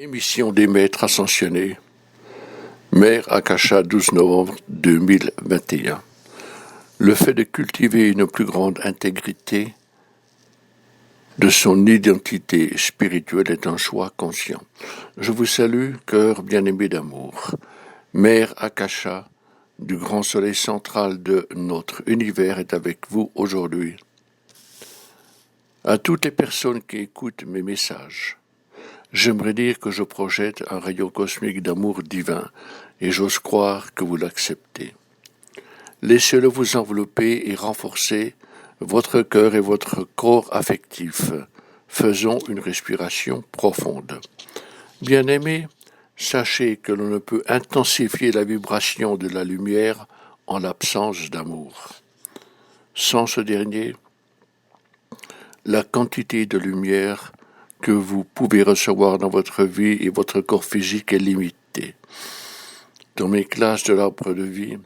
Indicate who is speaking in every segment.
Speaker 1: Émission des maîtres ascensionnés, Mère Akasha, 12 novembre 2021. Le fait de cultiver une plus grande intégrité de son identité spirituelle est un choix conscient. Je vous salue, cœur bien-aimé d'amour. Mère Akasha, du grand soleil central de notre univers, est avec vous aujourd'hui. À toutes les personnes qui écoutent mes messages, j'aimerais dire que je projette un rayon cosmique d'amour divin et j'ose croire que vous l'acceptez. Laissez-le vous envelopper et renforcer votre cœur et votre corps affectif. Faisons une respiration profonde. Bien-aimés, sachez que l'on ne peut intensifier la vibration de la lumière en l'absence d'amour. Sans ce dernier, la quantité de lumière que vous pouvez recevoir dans votre vie et votre corps physique est limitée. Dans mes classes de l'arbre de vie,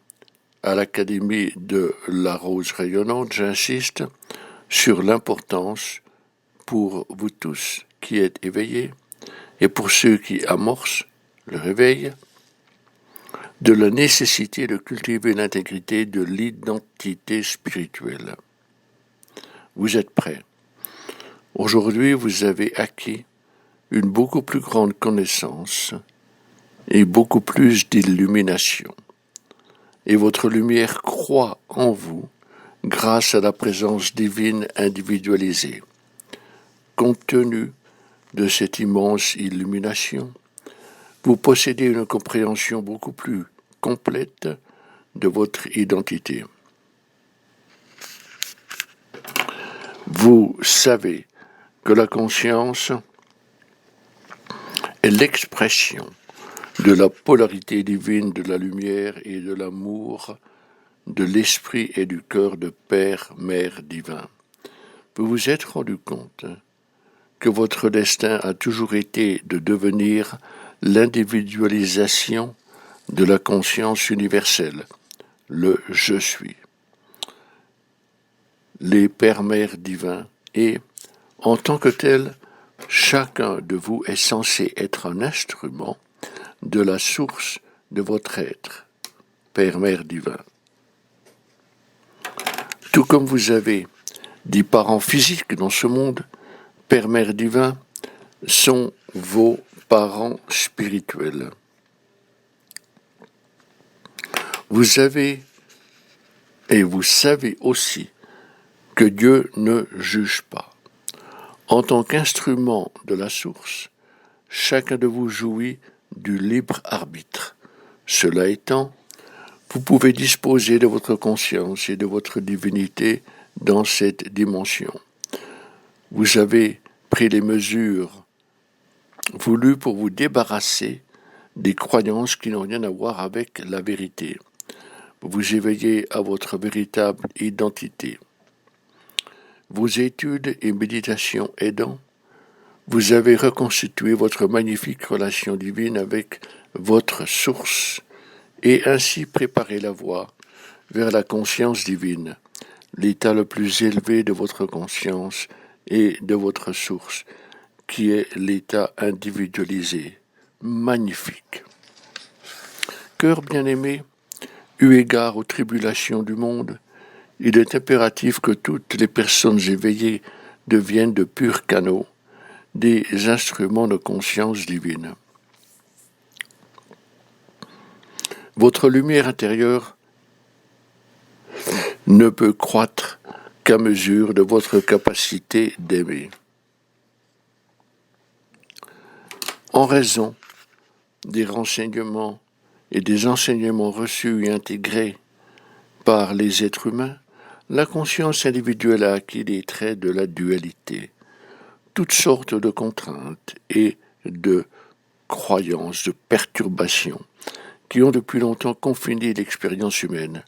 Speaker 1: à l'Académie de la Rose Rayonnante, j'insiste sur l'importance pour vous tous qui êtes éveillés et pour ceux qui amorcent le réveil, de la nécessité de cultiver l'intégrité de l'identité spirituelle. Vous êtes prêts? Aujourd'hui, vous avez acquis une beaucoup plus grande connaissance et beaucoup plus d'illumination. Et votre lumière croît en vous grâce à la présence divine individualisée. Compte tenu de cette immense illumination, vous possédez une compréhension beaucoup plus complète de votre identité. Vous savez que la conscience est l'expression de la polarité divine de la lumière et de l'amour, de l'esprit et du cœur de Père, Mère divin. Vous vous êtes rendu compte que votre destin a toujours été de devenir l'individualisation de la conscience universelle, le « je suis ». Les Pères, Mères divins et, en tant que tel, chacun de vous est censé être un instrument de la source de votre être, Père, Mère divin. Tout comme vous avez des parents physiques dans ce monde, Père, Mère divin sont vos parents spirituels. Vous avez et vous savez aussi que Dieu ne juge pas. En tant qu'instrument de la source, chacun de vous jouit du libre arbitre. Cela étant, vous pouvez disposer de votre conscience et de votre divinité dans cette dimension. Vous avez pris les mesures voulues pour vous débarrasser des croyances qui n'ont rien à voir avec la vérité. Vous vous éveillez à votre véritable identité. Vos études et méditations aidant, vous avez reconstitué votre magnifique relation divine avec votre source et ainsi préparé la voie vers la conscience divine, l'état le plus élevé de votre conscience et de votre source, qui est l'état individualisé, magnifique. Cœur bien-aimé, eu égard aux tribulations du monde, il est impératif que toutes les personnes éveillées deviennent de purs canaux, des instruments de conscience divine. Votre lumière intérieure ne peut croître qu'à mesure de votre capacité d'aimer. En raison des renseignements et des enseignements reçus et intégrés par les êtres humains, la conscience individuelle a acquis des traits de la dualité, toutes sortes de contraintes et de croyances, de perturbations qui ont depuis longtemps confiné l'expérience humaine.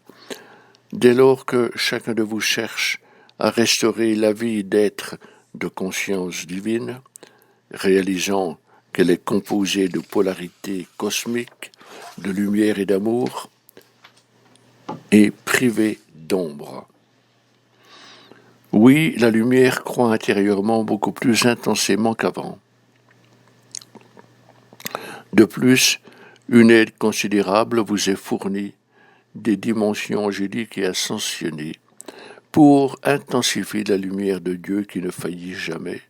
Speaker 1: Dès lors que chacun de vous cherche à restaurer la vie d'être de conscience divine, réalisant qu'elle est composée de polarités cosmiques, de lumière et d'amour, et privée d'ombre. Oui, la lumière croît intérieurement beaucoup plus intensément qu'avant. De plus, une aide considérable vous est fournie des dimensions angéliques et ascensionnées pour intensifier la lumière de Dieu qui ne faillit jamais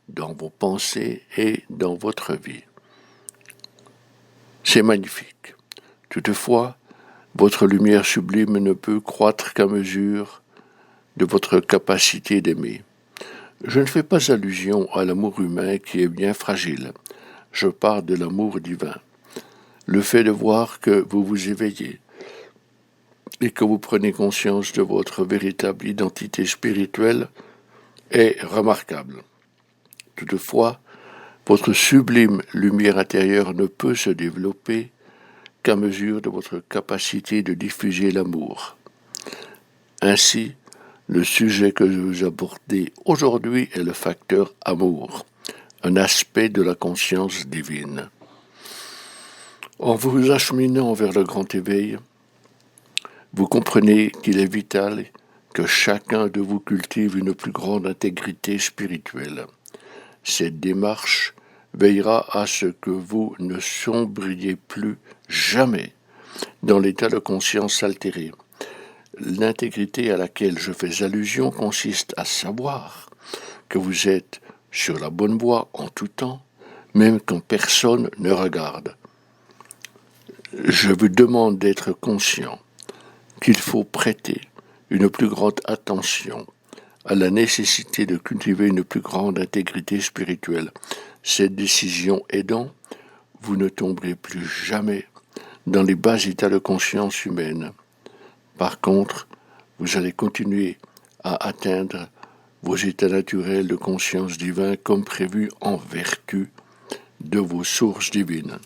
Speaker 1: dans vos pensées et dans votre vie. C'est magnifique. Toutefois, votre lumière sublime ne peut croître qu'à mesure de votre capacité d'aimer. Je ne fais pas allusion à l'amour humain qui est bien fragile. Je parle de l'amour divin. Le fait de voir que vous vous éveillez et que vous prenez conscience de votre véritable identité spirituelle est remarquable. Toutefois, votre sublime lumière intérieure ne peut se développer qu'à mesure de votre capacité de diffuser l'amour. Ainsi, le sujet que je vous abordez aujourd'hui est le facteur amour, un aspect de la conscience divine. En vous acheminant vers le grand éveil, vous comprenez qu'il est vital que chacun de vous cultive une plus grande intégrité spirituelle. Cette démarche veillera à ce que vous ne sombriez plus jamais dans l'état de conscience altéré. L'intégrité à laquelle je fais allusion consiste à savoir que vous êtes sur la bonne voie en tout temps, même quand personne ne regarde. Je vous demande d'être conscient qu'il faut prêter une plus grande attention à la nécessité de cultiver une plus grande intégrité spirituelle. Cette décision aidant, vous ne tomberez plus jamais dans les bas états de conscience humaine. Par contre, vous allez continuer à atteindre vos états naturels de conscience divine comme prévu en vertu de vos sources divines.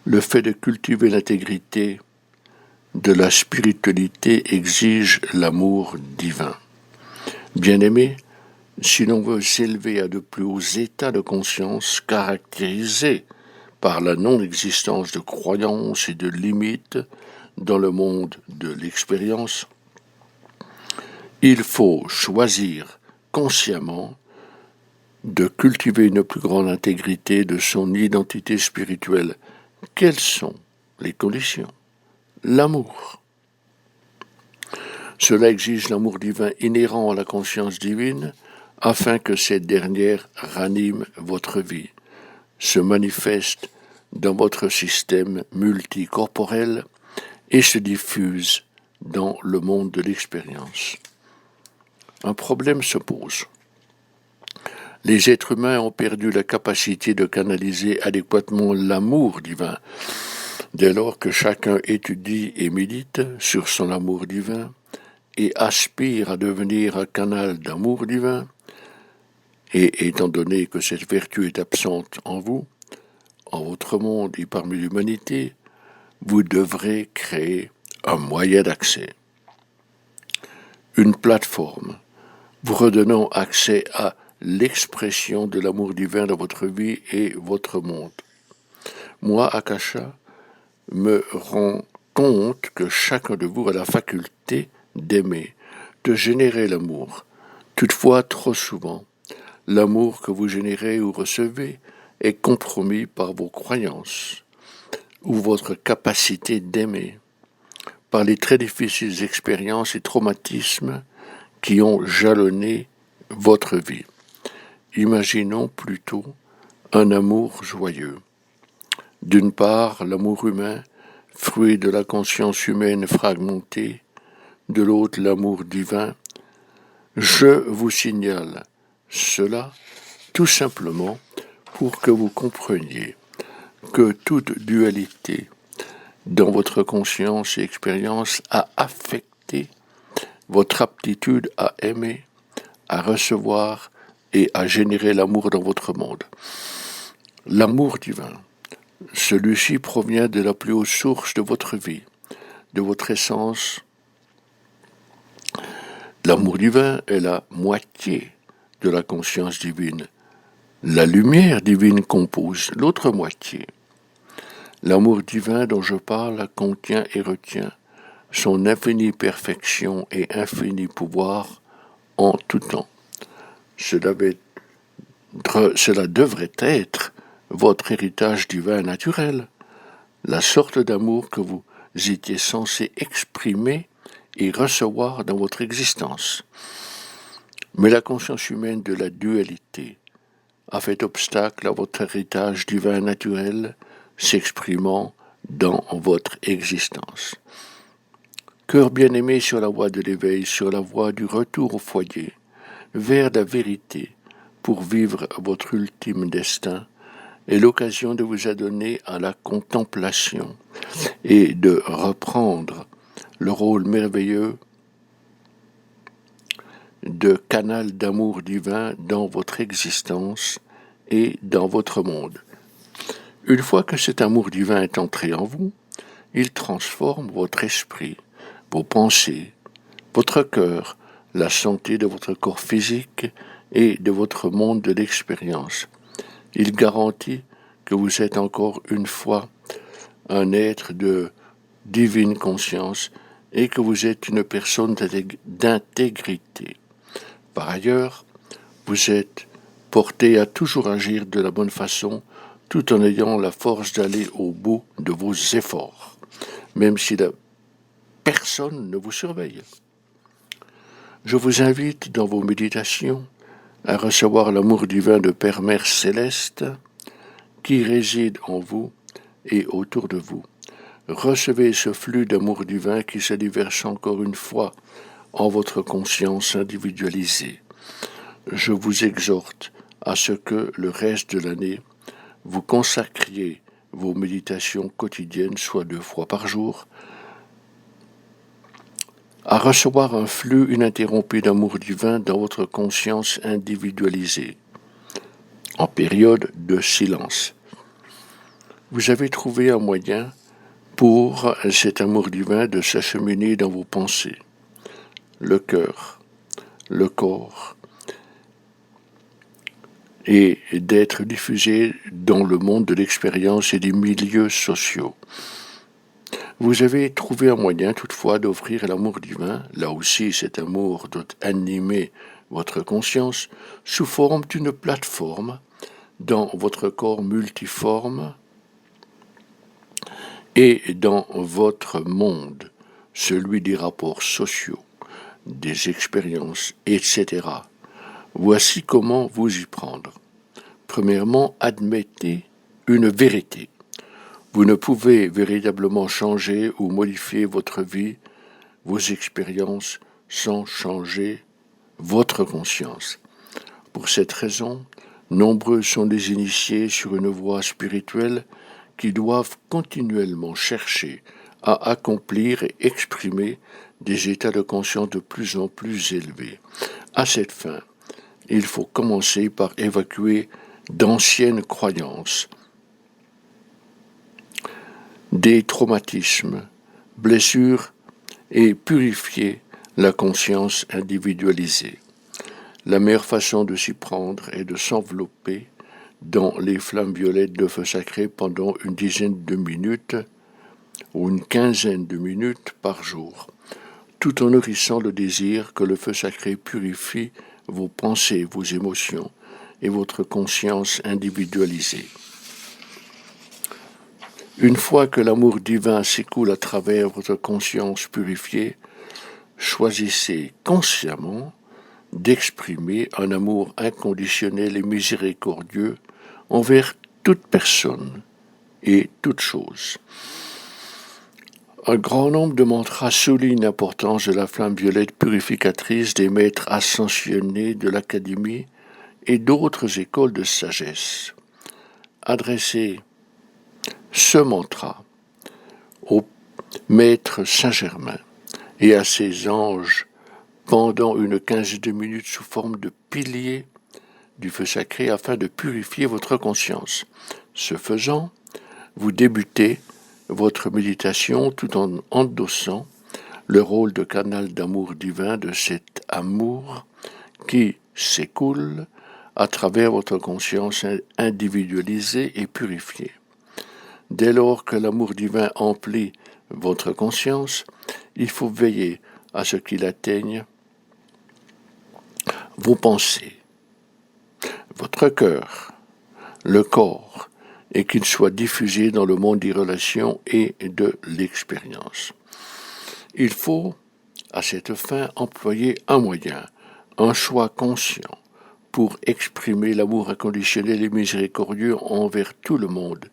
Speaker 1: Le fait de cultiver l'intégrité de la spiritualité exige l'amour divin. Bien-aimés, si l'on veut s'élever à de plus hauts états de conscience caractérisés par la non-existence de croyances et de limites dans le monde de l'expérience, il faut choisir consciemment de cultiver une plus grande intégrité de son identité spirituelle. Quelles sont les conditions ? L'amour. Cela exige l'amour divin inhérent à la conscience divine afin que cette dernière ranime votre vie, se manifeste dans votre système multicorporel et se diffuse dans le monde de l'expérience. Un problème se pose. Les êtres humains ont perdu la capacité de canaliser adéquatement l'amour divin. Dès lors que chacun étudie et médite sur son amour divin et aspire à devenir un canal d'amour divin, et étant donné que cette vertu est absente en vous, en votre monde et parmi l'humanité, vous devrez créer un moyen d'accès. Une plateforme vous redonnant accès à l'expression de l'amour divin dans votre vie et votre monde. Moi, Akasha, me rends compte que chacun de vous a la faculté d'aimer, de générer l'amour. Toutefois, trop souvent, l'amour que vous générez ou recevez est compromis par vos croyances ou votre capacité d'aimer, par les très difficiles expériences et traumatismes qui ont jalonné votre vie. Imaginons plutôt un amour joyeux. D'une part, l'amour humain, fruit de la conscience humaine fragmentée, de l'autre, l'amour divin. Je vous signale cela tout simplement pour que vous compreniez que toute dualité dans votre conscience et expérience a affecté votre aptitude à aimer, à recevoir et à générer l'amour dans votre monde. L'amour divin, celui-ci provient de la plus haute source de votre vie, de votre essence. L'amour divin est la moitié de la conscience divine. La lumière divine compose l'autre moitié. L'amour divin dont je parle contient et retient son infinie perfection et infini pouvoir en tout temps. Cela devrait être votre héritage divin naturel, la sorte d'amour que vous étiez censé exprimer et recevoir dans votre existence. Mais la conscience humaine de la dualité a fait obstacle à votre héritage divin naturel s'exprimant dans votre existence. Cœur bien-aimé sur la voie de l'éveil, sur la voie du retour au foyer, vers la vérité, pour vivre votre ultime destin, est l'occasion de vous adonner à la contemplation et de reprendre le rôle merveilleux de canal d'amour divin dans votre existence et dans votre monde. Une fois que cet amour divin est entré en vous, il transforme votre esprit, vos pensées, votre cœur, la santé de votre corps physique et de votre monde de l'expérience. Il garantit que vous êtes encore une fois un être de divine conscience et que vous êtes une personne d'intégrité. Par ailleurs, vous êtes porté à toujours agir de la bonne façon tout en ayant la force d'aller au bout de vos efforts, même si personne ne vous surveille. Je vous invite dans vos méditations à recevoir l'amour divin de Père Mère Céleste qui réside en vous et autour de vous. Recevez ce flux d'amour divin qui se déverse encore une fois en votre conscience individualisée. Je vous exhorte à ce que le reste de l'année, vous consacriez vos méditations quotidiennes, soit 2 fois par jour, à recevoir un flux ininterrompu d'amour divin dans votre conscience individualisée, en période de silence. Vous avez trouvé un moyen pour cet amour divin de s'acheminer dans vos pensées, le cœur, le corps, et d'être diffusé dans le monde de l'expérience et des milieux sociaux. Vous avez trouvé un moyen toutefois d'offrir l'amour divin, là aussi cet amour doit animer votre conscience, sous forme d'une plateforme dans votre corps multiforme et dans votre monde, celui des rapports sociaux, des expériences, etc. Voici comment vous y prendre. Premièrement, admettez une vérité. Vous ne pouvez véritablement changer ou modifier votre vie, vos expériences, sans changer votre conscience. Pour cette raison, nombreux sont les initiés sur une voie spirituelle qui doivent continuellement chercher à accomplir et exprimer des états de conscience de plus en plus élevés. À cette fin, il faut commencer par évacuer d'anciennes croyances, des traumatismes, blessures et purifier la conscience individualisée. La meilleure façon de s'y prendre est de s'envelopper dans les flammes violettes de feu sacré pendant une dizaine de minutes ou une quinzaine de minutes par jour, tout en nourrissant le désir que le feu sacré purifie vos pensées, vos émotions et votre conscience individualisée. Une fois que l'amour divin s'écoule à travers votre conscience purifiée, choisissez consciemment d'exprimer un amour inconditionnel et miséricordieux envers toute personne et toute chose. Un grand nombre de mantras soulignent l'importance de la flamme violette purificatrice des maîtres ascensionnés de l'Académie et d'autres écoles de sagesse. Adressez ce mantra au maître Saint-Germain et à ses anges pendant une quinzaine de minutes sous forme de piliers du feu sacré afin de purifier votre conscience. Ce faisant, vous débutez votre méditation tout en endossant le rôle de canal d'amour divin de cet amour qui s'écoule à travers votre conscience individualisée et purifiée. Dès lors que l'amour divin emplit votre conscience, il faut veiller à ce qu'il atteigne vos pensées, votre cœur, le corps et qu'il soit diffusé dans le monde des relations et de l'expérience. Il faut, à cette fin, employer un moyen, un choix conscient, pour exprimer l'amour inconditionnel et miséricordieux envers tout le monde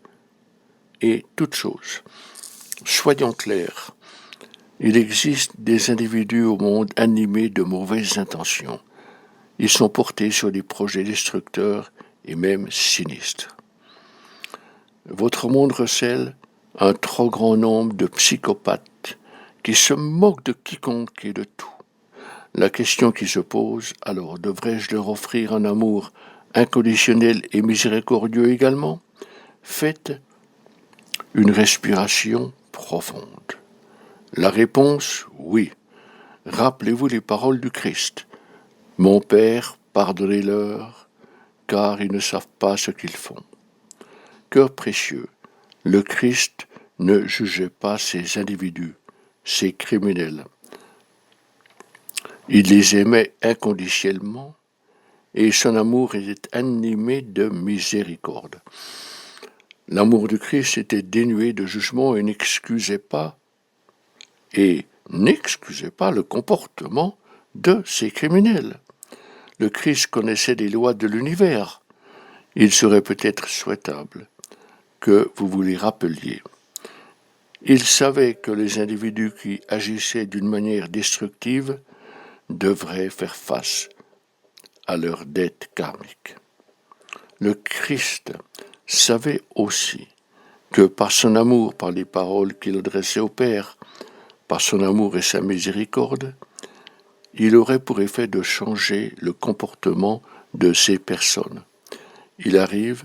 Speaker 1: et toute chose. Soyons clairs, il existe des individus au monde animés de mauvaises intentions. Ils sont portés sur des projets destructeurs et même sinistres. Votre monde recèle un trop grand nombre de psychopathes qui se moquent de quiconque et de tout. La question qui se pose, alors, devrais-je leur offrir un amour inconditionnel et miséricordieux également? Faites une respiration profonde. La réponse, oui. Rappelez-vous les paroles du Christ. Mon Père, pardonnez-leur, car ils ne savent pas ce qu'ils font. Cœur précieux, le Christ ne jugeait pas ces individus, ces criminels. Il les aimait inconditionnellement et son amour était animé de miséricorde. L'amour du Christ était dénué de jugement et n'excusait pas le comportement de ces criminels. Le Christ connaissait les lois de l'univers. Il serait peut-être souhaitable que vous vous les rappeliez. Il savait que les individus qui agissaient d'une manière destructive devraient faire face à leurs dettes karmiques. Le Christ savait aussi que par son amour, par les paroles qu'il adressait au Père, par son amour et sa miséricorde, il aurait pour effet de changer le comportement de ces personnes. Il arrive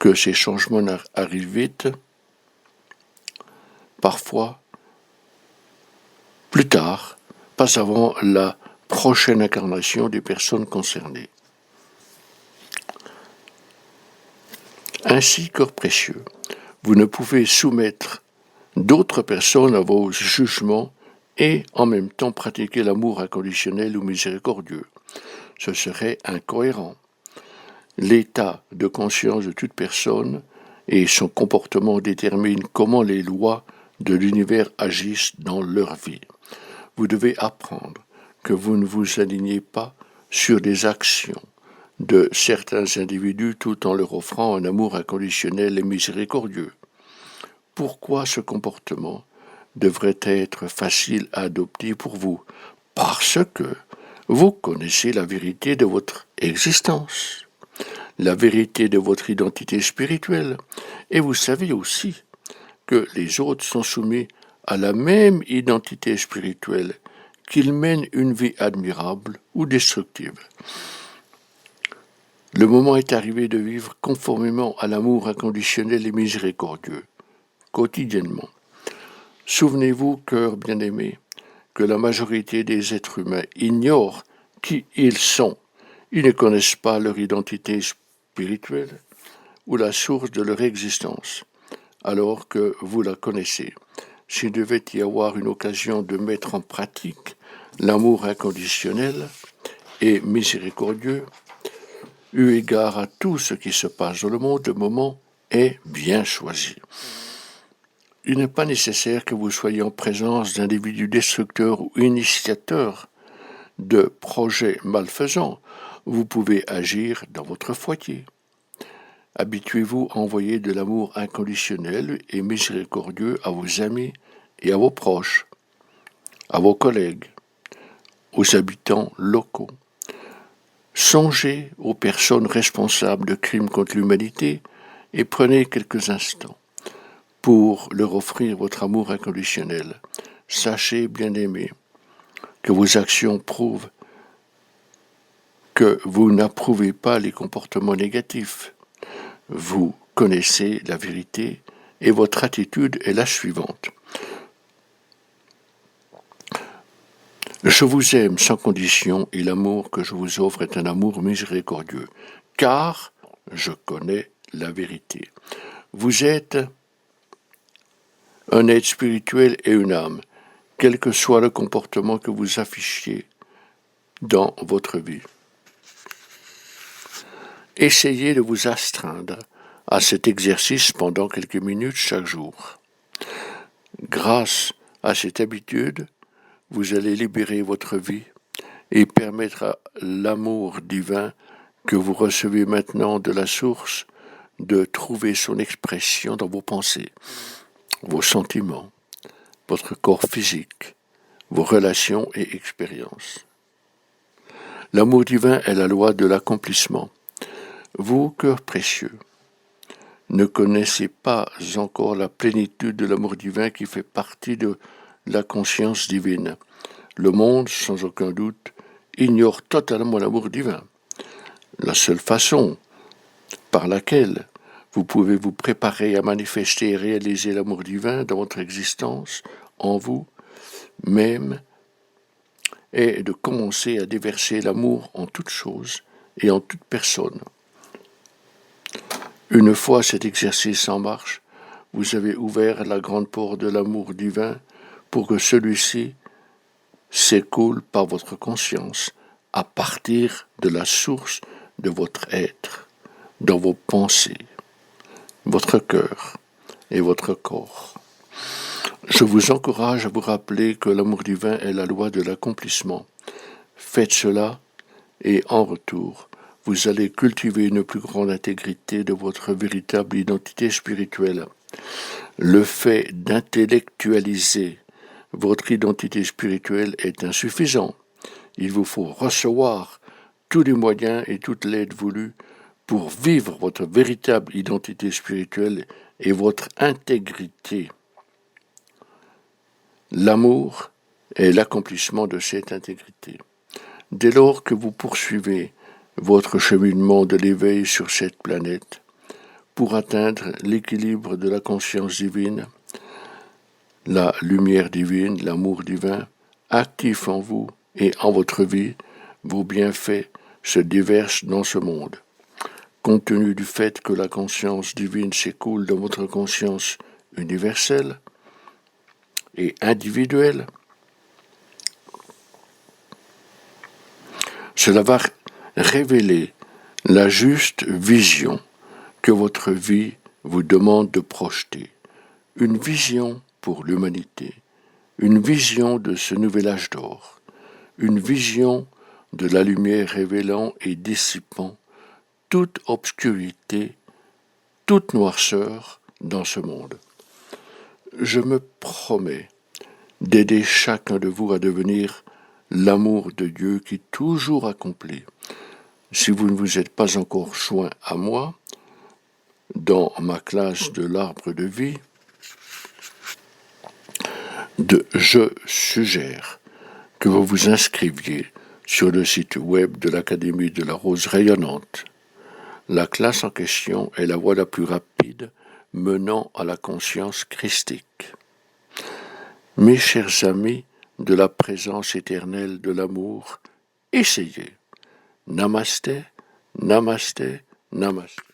Speaker 1: que ces changements arrivent vite, parfois plus tard, pas avant la prochaine incarnation des personnes concernées. Ainsi, cœur précieux, vous ne pouvez soumettre d'autres personnes à vos jugements et en même temps pratiquer l'amour inconditionnel ou miséricordieux. Ce serait incohérent. L'état de conscience de toute personne et son comportement déterminent comment les lois de l'univers agissent dans leur vie. Vous devez apprendre que vous ne vous alignez pas sur des actions de certains individus tout en leur offrant un amour inconditionnel et miséricordieux. Pourquoi ce comportement devrait être facile à adopter pour vous? Parce que vous connaissez la vérité de votre existence, la vérité de votre identité spirituelle, et vous savez aussi que les autres sont soumis à la même identité spirituelle, qu'ils mènent une vie admirable ou destructive. Le moment est arrivé de vivre conformément à l'amour inconditionnel et miséricordieux, quotidiennement. Souvenez-vous, cœur bien-aimé, que la majorité des êtres humains ignorent qui ils sont. Ils ne connaissent pas leur identité spirituelle ou la source de leur existence, alors que vous la connaissez. S'il devait y avoir une occasion de mettre en pratique l'amour inconditionnel et miséricordieux, eu égard à tout ce qui se passe dans le monde, le moment est bien choisi. Il n'est pas nécessaire que vous soyez en présence d'individus destructeurs ou initiateurs de projets malfaisants. Vous pouvez agir dans votre foyer. Habituez-vous à envoyer de l'amour inconditionnel et miséricordieux à vos amis et à vos proches, à vos collègues, aux habitants locaux. Songez aux personnes responsables de crimes contre l'humanité et prenez quelques instants pour leur offrir votre amour inconditionnel. Sachez, bien-aimés, que vos actions prouvent que vous n'approuvez pas les comportements négatifs. Vous connaissez la vérité et votre attitude est la suivante. Je vous aime sans condition et l'amour que je vous offre est un amour miséricordieux, car je connais la vérité. Vous êtes un être spirituel et une âme, quel que soit le comportement que vous affichiez dans votre vie. Essayez de vous astreindre à cet exercice pendant quelques minutes chaque jour. Grâce à cette habitude, vous allez libérer votre vie et permettre à l'amour divin que vous recevez maintenant de la source de trouver son expression dans vos pensées, vos sentiments, votre corps physique, vos relations et expériences. L'amour divin est la loi de l'accomplissement. Vous, cœurs précieux, ne connaissez pas encore la plénitude de l'amour divin qui fait partie de la conscience divine. Le monde, sans aucun doute, ignore totalement l'amour divin. La seule façon par laquelle vous pouvez vous préparer à manifester et réaliser l'amour divin dans votre existence, en vous même, est de commencer à déverser l'amour en toutes choses et en toute personne. Une fois cet exercice en marche, vous avez ouvert la grande porte de l'amour divin pour que celui-ci s'écoule par votre conscience à partir de la source de votre être, dans vos pensées, votre cœur et votre corps. Je vous encourage à vous rappeler que l'amour divin est la loi de l'accomplissement. Faites cela et en retour, vous allez cultiver une plus grande intégrité de votre véritable identité spirituelle. Le fait d'intellectualiser votre identité spirituelle est insuffisant. Il vous faut recevoir tous les moyens et toute l'aide voulue pour vivre votre véritable identité spirituelle et votre intégrité. L'amour est l'accomplissement de cette intégrité. Dès lors que vous poursuivez votre cheminement de l'éveil sur cette planète, pour atteindre l'équilibre de la conscience divine, la lumière divine, l'amour divin, actif en vous et en votre vie, vos bienfaits se déversent dans ce monde. Compte tenu du fait que la conscience divine s'écoule dans votre conscience universelle et individuelle, cela va révéler la juste vision que votre vie vous demande de projeter. Une vision pour l'humanité, une vision de ce nouvel âge d'or, une vision de la lumière révélant et dissipant toute obscurité, toute noirceur dans ce monde. Je me promets d'aider chacun de vous à devenir l'amour de Dieu qui toujours accomplit. Si vous ne vous êtes pas encore joint à moi, dans ma classe de l'arbre de vie, je suggère que vous vous inscriviez sur le site web de l'Académie de la Rose Rayonnante. La classe en question est la voie la plus rapide menant à la conscience christique. Mes chers amis de la présence éternelle de l'amour, essayez. Namasté, namasté, namasté.